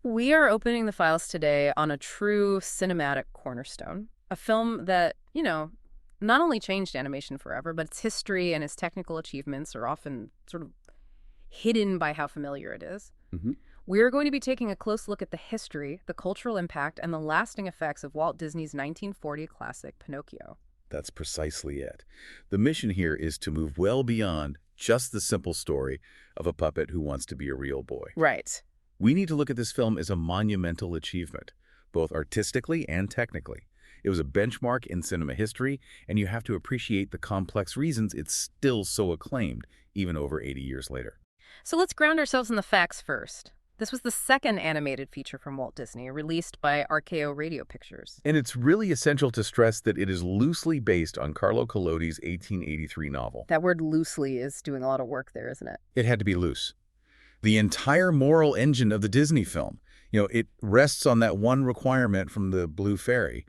We are opening the files today on a true cinematic cornerstone, a film that, not only changed animation forever, but its history and its technical achievements are often sort of hidden by how familiar it is. hmm We're going to be taking a close look at the history, the cultural impact, and the lasting effects of Walt Disney's 1940 classic Pinocchio. That's precisely it. The mission here is to move well beyond just the simple story of a puppet who wants to be a real boy. Right. We need to look at this film as a monumental achievement, both artistically and technically. It was a benchmark in cinema history, and you have to appreciate the complex reasons it's still so acclaimed, even over 80 years later. So let's ground ourselves in the facts first. This was the second animated feature from Walt Disney, released by RKO Radio Pictures. And it's really essential to stress that it is loosely based on Carlo Collodi's 1883 novel. That word loosely is doing a lot of work there, isn't it? It had to be loose. The entire moral engine of the Disney film, it rests on that one requirement from the Blue Fairy.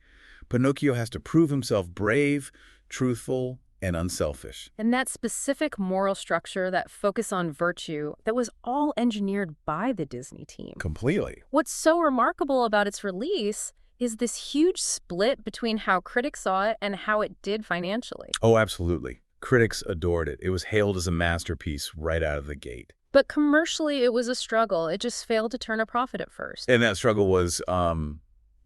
Pinocchio has to prove himself brave, truthful, and unselfish. And that specific moral structure, that focus on virtue, that was all engineered by the Disney team. Completely. What's so remarkable about its release is this huge split between how critics saw it and how it did financially. Oh, absolutely. Critics adored it. It was hailed as a masterpiece right out of the gate. But commercially, it was a struggle. It just failed to turn a profit at first. And that struggle was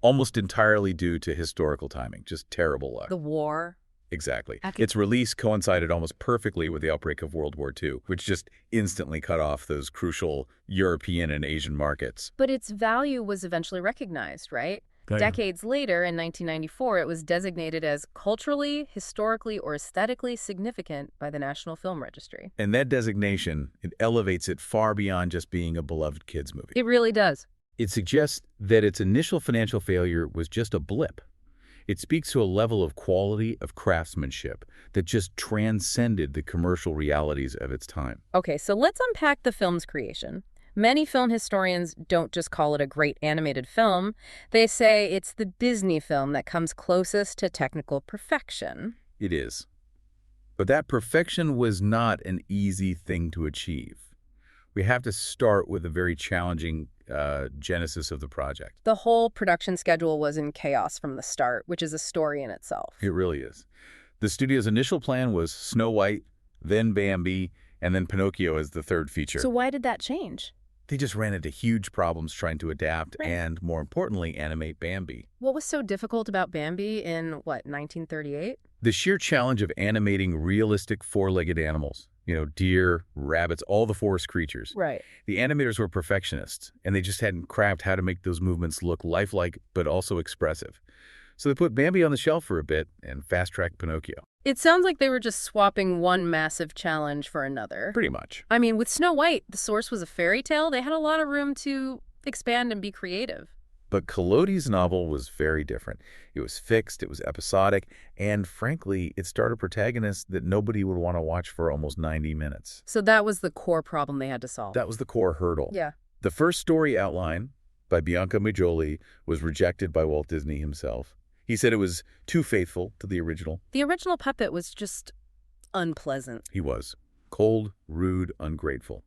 almost entirely due to historical timing, just terrible luck. The war. Exactly. Its release coincided almost perfectly with the outbreak of World War II, which just instantly cut off those crucial European and Asian markets. But its value was eventually recognized, right? Decades later, in 1994, it was designated as culturally, historically, or aesthetically significant by the National Film Registry. And that designation, it elevates it far beyond just being a beloved kids' movie. It really does. It suggests that its initial financial failure was just a blip. It speaks to a level of quality of craftsmanship that just transcended the commercial realities of its time. Okay, so let's unpack the film's creation. Many film historians don't just call it a great animated film. They say it's the Disney film that comes closest to technical perfection. It is. But that perfection was not an easy thing to achieve. We have to start with a very challenging genesis of the project. The whole production schedule was in chaos from the start, which is a story in itself. It really is. The studio's initial plan was Snow White, then Bambi, and then Pinocchio as the third feature. So why did that change? They just ran into huge problems trying to adapt and, more importantly, animate Bambi. What was so difficult about Bambi in, 1938? The sheer challenge of animating realistic four-legged animals. Deer, rabbits, all the forest creatures. Right. The animators were perfectionists, and they just hadn't cracked how to make those movements look lifelike but also expressive. So they put Bambi on the shelf for a bit and fast-tracked Pinocchio. It sounds like they were just swapping one massive challenge for another. Pretty much. I mean, with Snow White, the source was a fairy tale. They had a lot of room to expand and be creative. But Collodi's novel was very different. It was fixed, it was episodic, and frankly, it starred a protagonist that nobody would want to watch for almost 90 minutes. So that was the core problem they had to solve. That was the core hurdle. Yeah. The first story outline by Bianca Majoli was rejected by Walt Disney himself. He said it was too faithful to the original. The original puppet was just unpleasant. He was. Cold, rude, ungrateful.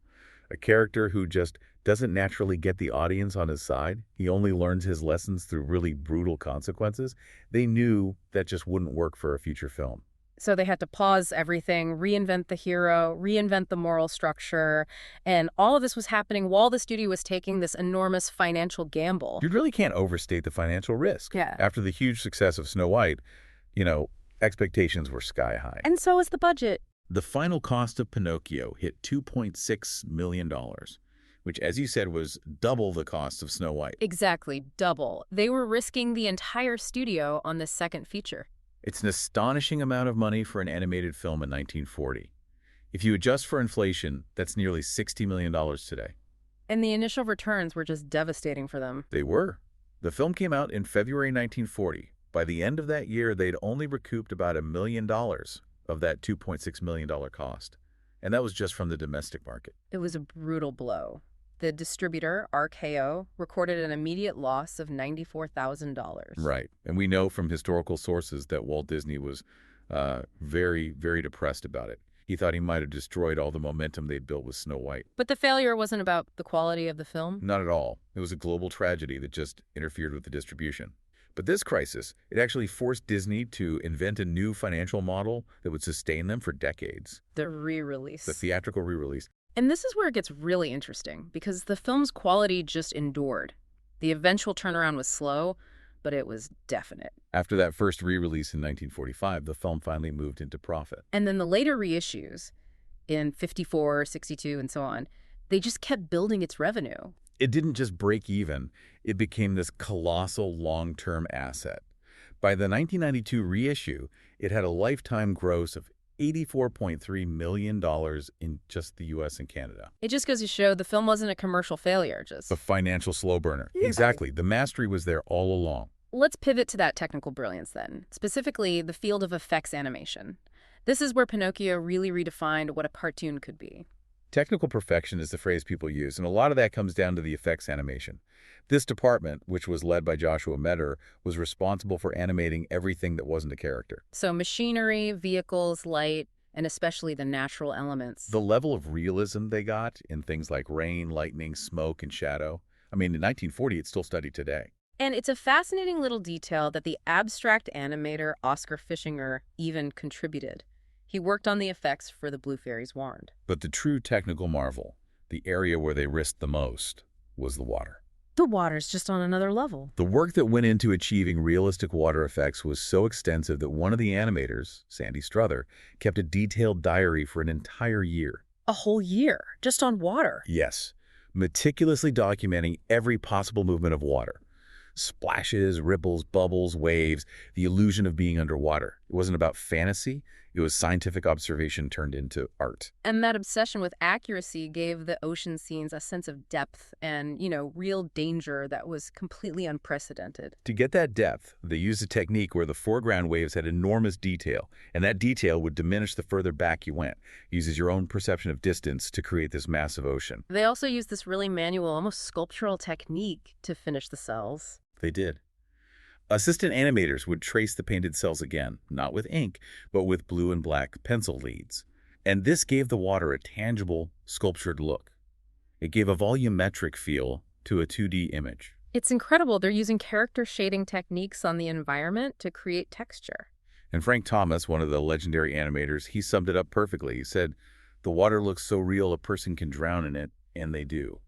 A character who just doesn't naturally get the audience on his side. He only learns his lessons through really brutal consequences. They knew that just wouldn't work for a feature film. So they had to pause everything, reinvent the hero, reinvent the moral structure, and all of this was happening while the studio was taking this enormous financial gamble. You really can't overstate the financial risk. Yeah. After the huge success of Snow White, expectations were sky high. And so was the budget. The final cost of Pinocchio hit $2.6 million, which, as you said, was double the cost of Snow White. Exactly, double. They were risking the entire studio on this second feature. It's an astonishing amount of money for an animated film in 1940. If you adjust for inflation, that's nearly $60 million today. And the initial returns were just devastating for them. They were. The film came out in February 1940. By the end of that year, they'd only recouped about $1 million of that $2.6 million cost. And that was just from the domestic market. It was a brutal blow. The distributor, RKO, recorded an immediate loss of $94,000. Right. And we know from historical sources that Walt Disney was very, very depressed about it. He thought he might have destroyed all the momentum they'd built with Snow White. But the failure wasn't about the quality of the film. Not at all. It was a global tragedy that just interfered with the distribution. But this crisis, it actually forced Disney to invent a new financial model that would sustain them for decades. The re-release. The theatrical re-release. And this is where it gets really interesting, because the film's quality just endured. The eventual turnaround was slow, but it was definite. After that first re-release in 1945, the film finally moved into profit. And then the later reissues, in 54, 62, and so on, they just kept building its revenue. It didn't just break even, it became this colossal long-term asset. By the 1992 reissue, it had a lifetime gross of $84.3 million in just the U.S. and Canada. It just goes to show the film wasn't a commercial failure, just... The financial slow burner. Yeah. Exactly. The mastery was there all along. Let's pivot to that technical brilliance then, specifically the field of effects animation. This is where Pinocchio really redefined what a cartoon could be. Technical perfection is the phrase people use, and a lot of that comes down to the effects animation. This department, which was led by Joshua Meador, was responsible for animating everything that wasn't a character. So machinery, vehicles, light, and especially the natural elements. The level of realism they got in things like rain, lightning, smoke, and shadow. I mean, in 1940, it's still studied today. And it's a fascinating little detail that the abstract animator Oscar Fischinger even contributed. He worked on the effects for The Blue Fairy's Wand. But the true technical marvel, the area where they risked the most, was the water. The water's just on another level. The work that went into achieving realistic water effects was so extensive that one of the animators, Sandy Struther, kept a detailed diary for an entire year. A whole year, just on water. Yes, meticulously documenting every possible movement of water. Splashes, ripples, bubbles, waves, the illusion of being underwater. It wasn't about fantasy. It was scientific observation turned into art. And that obsession with accuracy gave the ocean scenes a sense of depth and, real danger that was completely unprecedented. To get that depth, they used a technique where the foreground waves had enormous detail, and that detail would diminish the further back you went. It uses your own perception of distance to create this massive ocean. They also used this really manual, almost sculptural technique to finish the cells. They did. Assistant animators would trace the painted cells again, not with ink, but with blue and black pencil leads. And this gave the water a tangible, sculptured look. It gave a volumetric feel to a 2D image. It's incredible. They're using character shading techniques on the environment to create texture. And Frank Thomas, one of the legendary animators, he summed it up perfectly. He said, "The water looks so real a person can drown in it," and they do.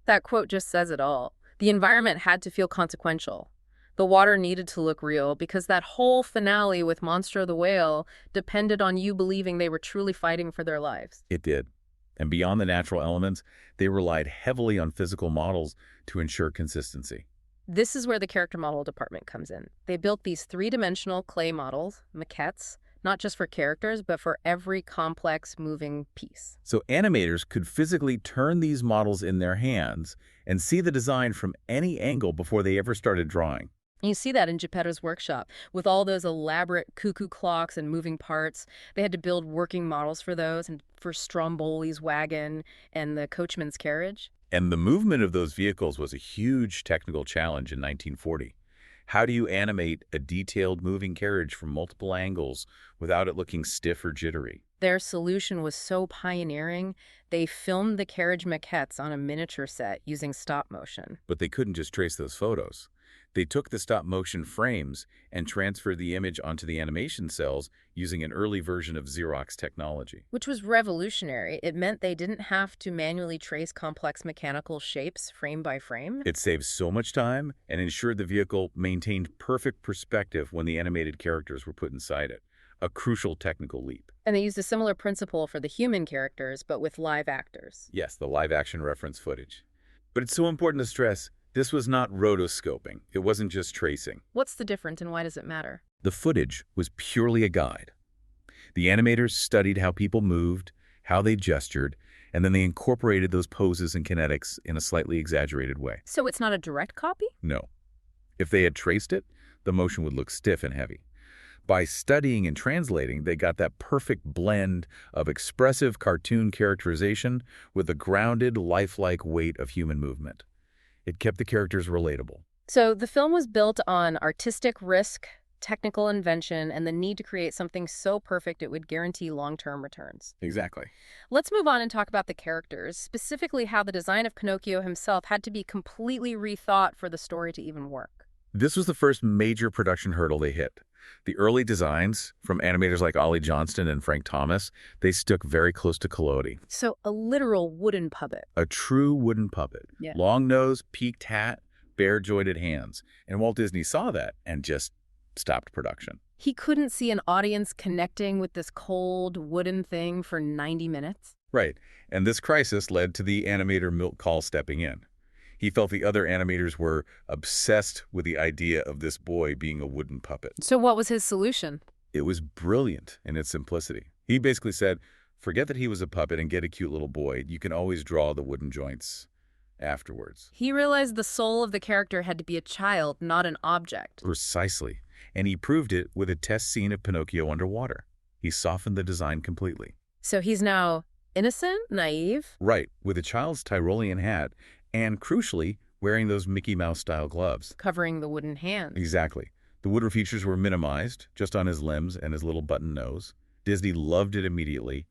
That quote just says it all. The environment had to feel consequential. The water needed to look real because that whole finale with Monstro the Whale depended on you believing they were truly fighting for their lives. It did. And beyond the natural elements, they relied heavily on physical models to ensure consistency. This is where the character model department comes in. They built these three-dimensional clay models, maquettes, not just for characters, but for every complex moving piece. So animators could physically turn these models in their hands and see the design from any angle before they ever started drawing. You see that in Geppetto's workshop. With all those elaborate cuckoo clocks and moving parts, they had to build working models for those, and for Stromboli's wagon and the coachman's carriage. And the movement of those vehicles was a huge technical challenge in 1940. How do you animate a detailed moving carriage from multiple angles without it looking stiff or jittery? Their solution was so pioneering, they filmed the carriage maquettes on a miniature set using stop motion. But they couldn't just trace those photos. They took the stop-motion frames and transferred the image onto the animation cells using an early version of Xerox technology. Which was revolutionary. It meant they didn't have to manually trace complex mechanical shapes frame by frame. It saved so much time and ensured the vehicle maintained perfect perspective when the animated characters were put inside it. A crucial technical leap. And they used a similar principle for the human characters, but with live actors. Yes, the live-action reference footage. But it's so important to stress, this was not rotoscoping. It wasn't just tracing. What's the difference and why does it matter? The footage was purely a guide. The animators studied how people moved, how they gestured, and then they incorporated those poses and kinetics in a slightly exaggerated way. So it's not a direct copy? No. If they had traced it, the motion would look stiff and heavy. By studying and translating, they got that perfect blend of expressive cartoon characterization with the grounded, lifelike weight of human movement. It kept the characters relatable. So the film was built on artistic risk, technical invention, and the need to create something so perfect it would guarantee long-term returns. Exactly. Let's move on and talk about the characters, specifically how the design of Pinocchio himself had to be completely rethought for the story to even work. This was the first major production hurdle they hit. The early designs, from animators like Ollie Johnston and Frank Thomas, they stuck very close to Collodi. So, a literal wooden puppet. A true wooden puppet. Yeah. Long nose, peaked hat, bare-jointed hands. And Walt Disney saw that and just stopped production. He couldn't see an audience connecting with this cold, wooden thing for 90 minutes? Right. And this crisis led to the animator Milt Kahl stepping in. He felt the other animators were obsessed with the idea of this boy being a wooden puppet. So what was his solution? It was brilliant in its simplicity. He basically said, forget that he was a puppet and get a cute little boy. You can always draw the wooden joints afterwards. He realized the soul of the character had to be a child, not an object. Precisely. And he proved it with a test scene of Pinocchio underwater. He softened the design completely. So he's now innocent, naive? Right, with a child's Tyrolean hat and, crucially, wearing those Mickey Mouse-style gloves. Covering the wooden hand. Exactly. The wooden features were minimized, just on his limbs and his little button nose. Disney loved it immediately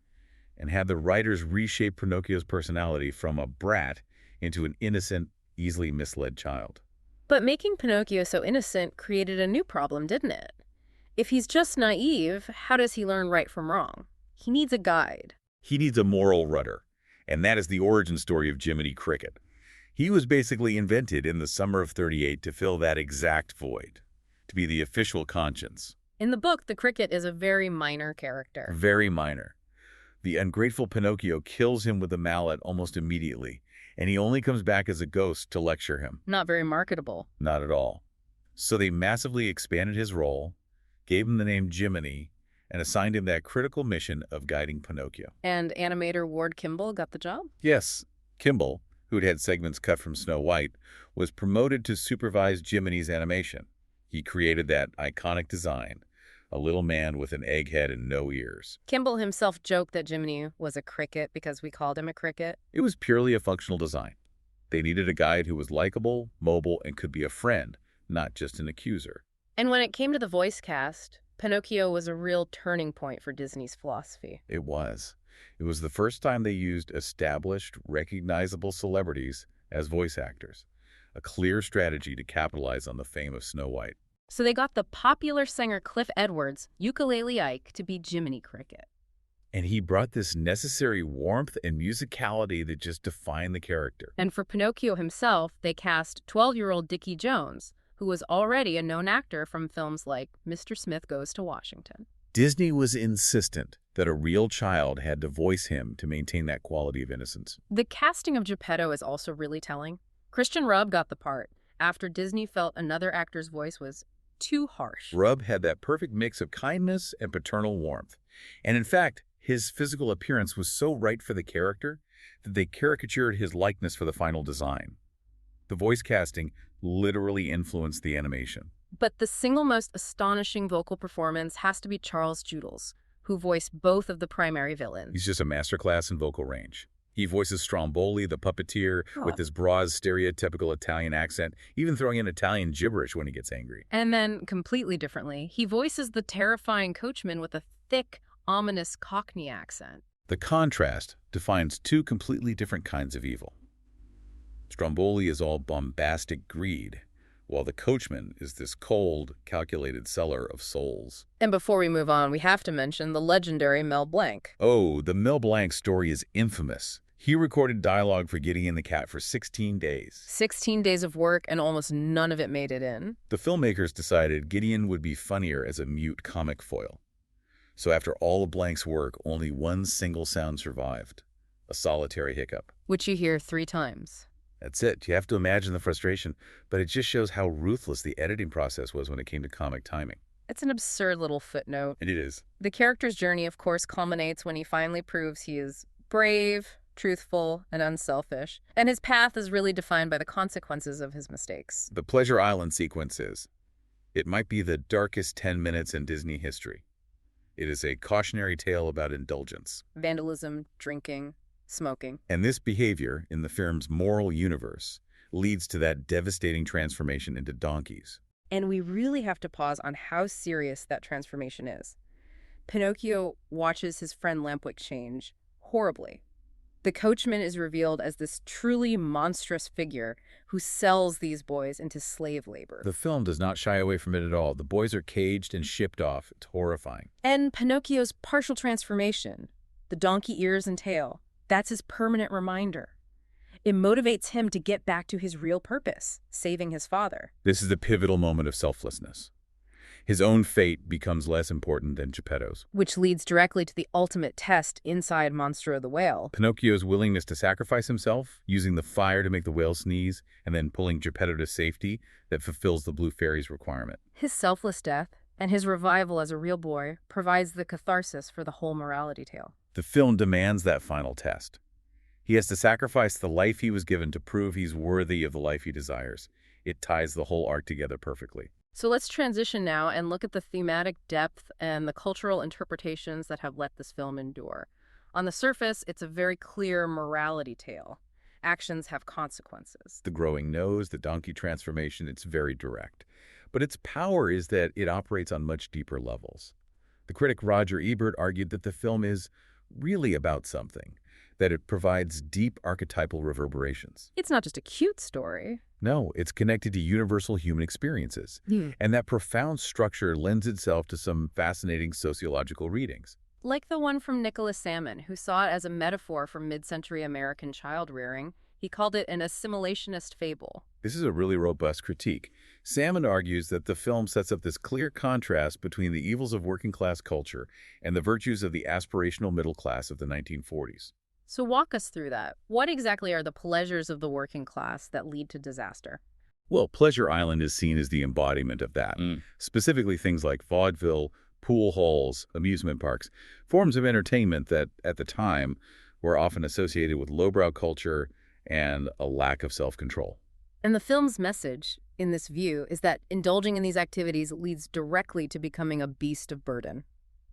and had the writers reshape Pinocchio's personality from a brat into an innocent, easily misled child. But making Pinocchio so innocent created a new problem, didn't it? If he's just naive, how does he learn right from wrong? He needs a guide. He needs a moral rudder, and that is the origin story of Jiminy Cricket. He was basically invented in the summer of '38 to fill that exact void, to be the official conscience. In the book, the cricket is a very minor character. Very minor. The ungrateful Pinocchio kills him with a mallet almost immediately, and he only comes back as a ghost to lecture him. Not very marketable. Not at all. So they massively expanded his role, gave him the name Jiminy, and assigned him that critical mission of guiding Pinocchio. And animator Ward Kimball got the job? Yes, Kimball, who'd had segments cut from Snow White, was promoted to supervise Jiminy's animation. He created that iconic design, a little man with an egg head and no ears. Kimball himself joked that Jiminy was a cricket because we called him a cricket. It was purely a functional design. They needed a guide who was likable, mobile, and could be a friend, not just an accuser. And when it came to the voice cast, Pinocchio was a real turning point for Disney's philosophy. It was. It was the first time they used established, recognizable celebrities as voice actors, a clear strategy to capitalize on the fame of Snow White. So they got the popular singer Cliff Edwards, Ukulele Ike, to be Jiminy Cricket. And he brought this necessary warmth and musicality that just defined the character. And for Pinocchio himself, they cast 12-year-old Dickie Jones, who was already a known actor from films like Mr. Smith Goes to Washington. Disney was insistent that a real child had to voice him to maintain that quality of innocence. The casting of Geppetto is also really telling. Christian Rubb got the part after Disney felt another actor's voice was too harsh. Rubb had that perfect mix of kindness and paternal warmth. And in fact, his physical appearance was so right for the character that they caricatured his likeness for the final design. The voice casting literally influenced the animation. But the single most astonishing vocal performance has to be Charles Joodles, who voiced both of the primary villains. He's just a masterclass in vocal range. He voices Stromboli, the puppeteer, with his broad, stereotypical Italian accent, even throwing in Italian gibberish when he gets angry. And then, completely differently, he voices the terrifying coachman with a thick, ominous Cockney accent. The contrast defines two completely different kinds of evil. Stromboli is all bombastic greed, while the coachman is this cold, calculated seller of souls. And before we move on, we have to mention the legendary Mel Blanc. Oh, the Mel Blanc story is infamous. He recorded dialogue for Gideon the Cat for 16 days. 16 days of work, and almost none of it made it in. The filmmakers decided Gideon would be funnier as a mute comic foil. So after all of Blanc's work, only one single sound survived, a solitary hiccup. Which you hear 3 times. That's it. You have to imagine the frustration, but it just shows how ruthless the editing process was when it came to comic timing. It's an absurd little footnote. And it is. The character's journey, of course, culminates when he finally proves he is brave, truthful, and unselfish. And his path is really defined by the consequences of his mistakes. The Pleasure Island sequence is. It might be the darkest 10 minutes in Disney history. It is a cautionary tale about indulgence. Vandalism, drinking, smoking. And this behavior in the film's moral universe leads to that devastating transformation into donkeys. And we really have to pause on how serious that transformation is. Pinocchio watches his friend Lampwick change horribly. The coachman is revealed as this truly monstrous figure who sells these boys into slave labor. The film does not shy away from it at all. The boys are caged and shipped off. It's horrifying. And Pinocchio's partial transformation, the donkey ears and tail, that's his permanent reminder. It motivates him to get back to his real purpose, saving his father. This is the pivotal moment of selflessness. His own fate becomes less important than Geppetto's. Which leads directly to the ultimate test inside Monstro the Whale. Pinocchio's willingness to sacrifice himself, using the fire to make the whale sneeze, and then pulling Geppetto to safety that fulfills the Blue Fairy's requirement. His selfless death and his revival as a real boy provides the catharsis for the whole morality tale. The film demands that final test. He has to sacrifice the life he was given to prove he's worthy of the life he desires. It ties the whole arc together perfectly. So let's transition now and look at the thematic depth and the cultural interpretations that have let this film endure. On the surface, it's a very clear morality tale. Actions have consequences. The growing nose, the donkey transformation, it's very direct. But its power is that it operates on much deeper levels. The critic Roger Ebert argued that the film is really about something, that it provides deep archetypal reverberations. It's not just a cute story. No, it's connected to universal human experiences. And that profound structure lends itself to some fascinating sociological readings. Like the one from Nicholas Salmon, who saw it as a metaphor for mid-century American child-rearing. He called it an assimilationist fable. This is a really robust critique. Salmon argues that the film sets up this clear contrast between the evils of working-class culture and the virtues of the aspirational middle class of the 1940s. So walk us through that. What exactly are the pleasures of the working class that lead to disaster? Well, Pleasure Island is seen as the embodiment of that. Specifically things like vaudeville, pool halls, amusement parks, forms of entertainment that, at the time, were often associated with lowbrow culture and a lack of self-control. And the film's message, in this view, is that indulging in these activities leads directly to becoming a beast of burden,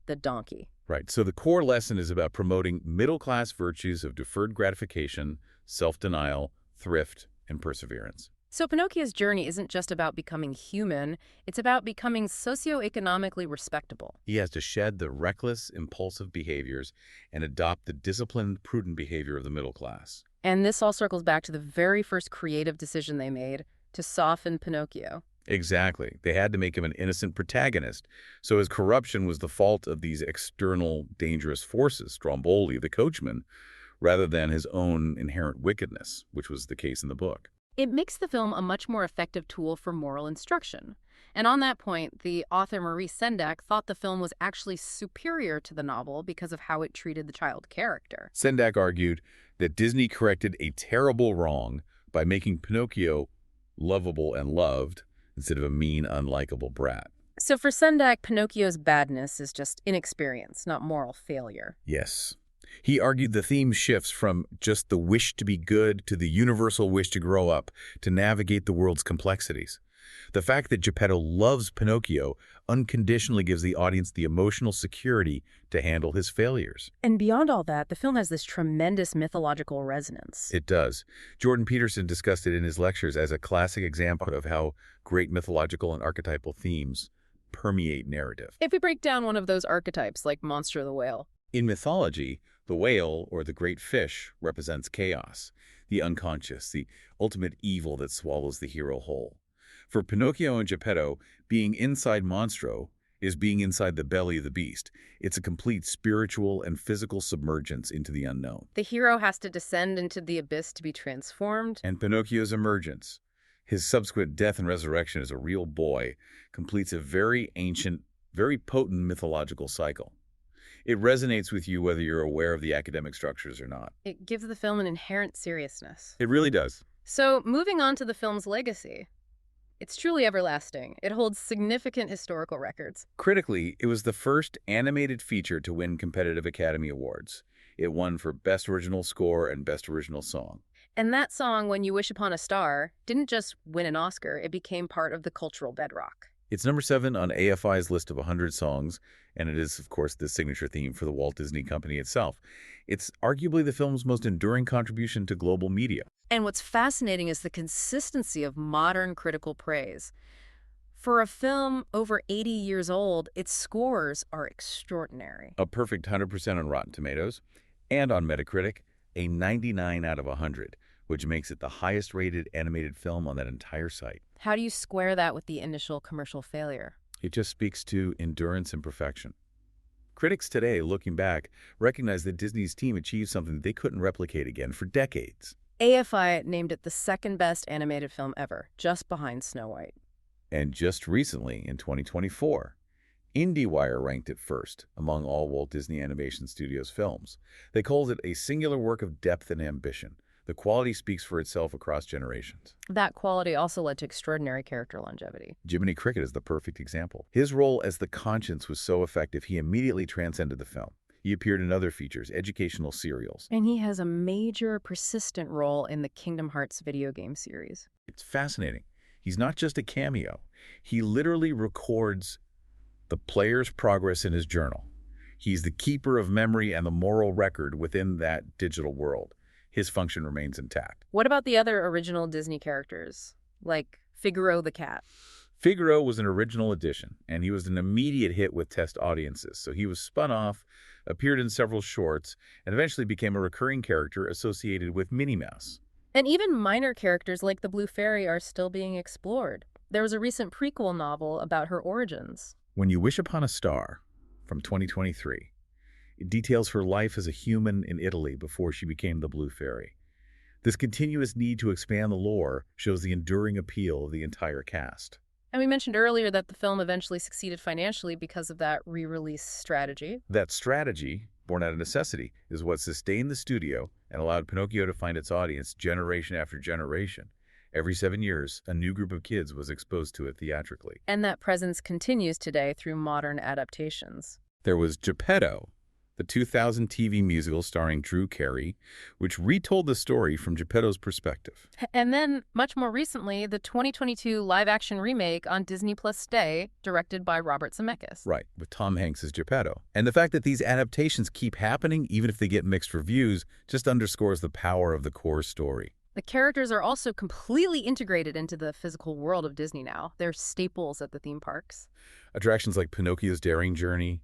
the donkey. Right. So the core lesson is about promoting middle-class virtues of deferred gratification, self-denial, thrift, and perseverance. So Pinocchio's journey isn't just about becoming human, it's about becoming socioeconomically respectable. He has to shed the reckless, impulsive behaviors and adopt the disciplined, prudent behavior of the middle class. And this all circles back to the very first creative decision they made, to soften Pinocchio. Exactly. They had to make him an innocent protagonist. So his corruption was the fault of these external dangerous forces, Stromboli, the coachman, rather than his own inherent wickedness, which was the case in the book. It makes the film a much more effective tool for moral instruction. And on that point, the author Marie Sendak thought the film was actually superior to the novel because of how it treated the child character. Sendak argued that Disney corrected a terrible wrong by making Pinocchio lovable and loved, instead of a mean, unlikable brat. So for Sendak, Pinocchio's badness is just inexperience, not moral failure. Yes. He argued the theme shifts from just the wish to be good to the universal wish to grow up, to navigate the world's complexities. The fact that Geppetto loves Pinocchio unconditionally gives the audience the emotional security to handle his failures. And beyond all that, the film has this tremendous mythological resonance. It does. Jordan Peterson discussed it in his lectures as a classic example of how great mythological and archetypal themes permeate narrative. If we break down one of those archetypes, like Monstro the Whale. In mythology, the whale, or the great fish, represents chaos, the unconscious, the ultimate evil that swallows the hero whole. For Pinocchio and Geppetto, being inside Monstro is being inside the belly of the beast. It's a complete spiritual and physical submergence into the unknown. The hero has to descend into the abyss to be transformed. And Pinocchio's emergence, his subsequent death and resurrection as a real boy, completes a very ancient, very potent mythological cycle. It resonates with you whether you're aware of the academic structures or not. It gives the film an inherent seriousness. It really does. So, moving on to the film's legacy. It's truly everlasting. It holds significant historical records. Critically, it was the first animated feature to win competitive Academy Awards. It won for Best Original Score and Best Original Song. And that song, When You Wish Upon a Star, didn't just win an Oscar, it became part of the cultural bedrock. It's number 7 on AFI's list of 100 songs, and it is, of course, the signature theme for the Walt Disney Company itself. It's arguably the film's most enduring contribution to global media. And what's fascinating is the consistency of modern critical praise. For a film over 80 years old, its scores are extraordinary. A perfect 100% on Rotten Tomatoes, and on Metacritic, a 99 out of 100, which makes it the highest-rated animated film on that entire site. How do you square that with the initial commercial failure? It just speaks to endurance and perfection. Critics today, looking back, recognize that Disney's team achieved something they couldn't replicate again for decades. AFI named it the second best animated film ever, just behind Snow White. And just recently, in 2024, IndieWire ranked it first among all Walt Disney Animation Studios films. They called it a singular work of depth and ambition. The quality speaks for itself across generations. That quality also led to extraordinary character longevity. Jiminy Cricket is the perfect example. His role as the conscience was so effective, he immediately transcended the film. He appeared in other features, educational serials. And he has a major, persistent role in the Kingdom Hearts video game series. It's fascinating. He's not just a cameo. He literally records the player's progress in his journal. He's the keeper of memory and the moral record within that digital world. His function remains intact. What about the other original Disney characters, like Figaro the cat? Figaro was an original addition, and he was an immediate hit with test audiences. So he was spun off, appeared in several shorts, and eventually became a recurring character associated with Minnie Mouse. And even minor characters like the Blue Fairy are still being explored. There was a recent prequel novel about her origins. When You Wish Upon a Star, from 2023, it details her life as a human in Italy before she became the Blue Fairy. This continuous need to expand the lore shows the enduring appeal of the entire cast. And we mentioned earlier that the film eventually succeeded financially because of that re-release strategy. That strategy, born out of necessity, is what sustained the studio and allowed Pinocchio to find its audience generation after generation. Every 7 years, a new group of kids was exposed to it theatrically. And that presence continues today through modern adaptations. There was Geppetto, the 2000 TV musical starring Drew Carey, which retold the story from Geppetto's perspective. And then, much more recently, the 2022 live-action remake on Disney Plus Day, directed by Robert Zemeckis. Right, with Tom Hanks as Geppetto. And the fact that these adaptations keep happening, even if they get mixed reviews, just underscores the power of the core story. The characters are also completely integrated into the physical world of Disney now. They're staples at the theme parks. Attractions like Pinocchio's Daring Journey,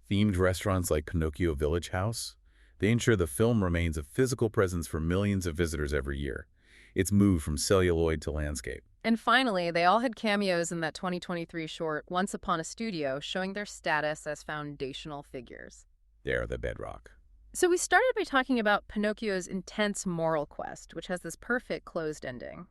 themed restaurants like Pinocchio Village House, they ensure the film remains a physical presence for millions of visitors every year. It's moved from celluloid to landscape. And finally, they all had cameos in that 2023 short, Once Upon a Studio, showing their status as foundational figures. They're the bedrock. So we started by talking about Pinocchio's intense moral quest, which has this perfect closed ending.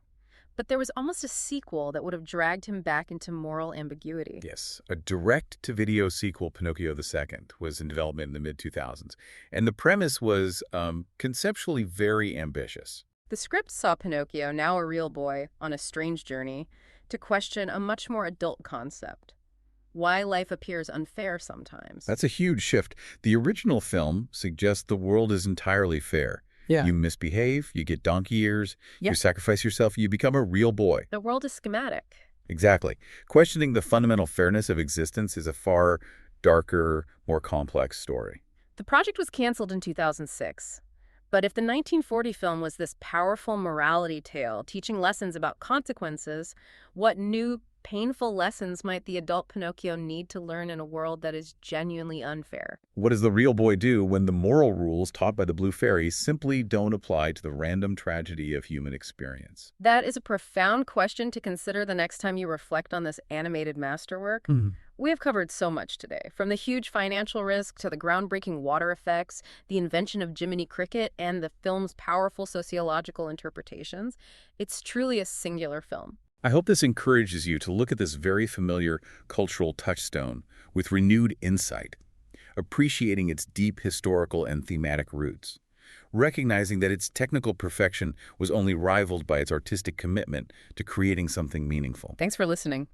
But there was almost a sequel that would have dragged him back into moral ambiguity. Yes, a direct-to-video sequel, Pinocchio II, was in development in the mid-2000s. And the premise was conceptually very ambitious. The script saw Pinocchio, now a real boy, on a strange journey to question a much more adult concept: why life appears unfair sometimes. That's a huge shift. The original film suggests the world is entirely fair. Yeah. You misbehave, you get donkey ears, Yeah. you sacrifice yourself, you become a real boy. The world is schematic. Exactly. Questioning the fundamental fairness of existence is a far darker, more complex story. The project was canceled in 2006. But if the 1940 film was this powerful morality tale teaching lessons about consequences, what new, painful lessons might the adult Pinocchio need to learn in a world that is genuinely unfair? What does the real boy do when the moral rules taught by the Blue Fairy simply don't apply to the random tragedy of human experience? That is a profound question to consider the next time you reflect on this animated masterwork. We have covered so much today, from the huge financial risk to the groundbreaking water effects, the invention of Jiminy Cricket, and the film's powerful sociological interpretations. It's truly a singular film. I hope this encourages you to look at this very familiar cultural touchstone with renewed insight, appreciating its deep historical and thematic roots, recognizing that its technical perfection was only rivaled by its artistic commitment to creating something meaningful. Thanks for listening.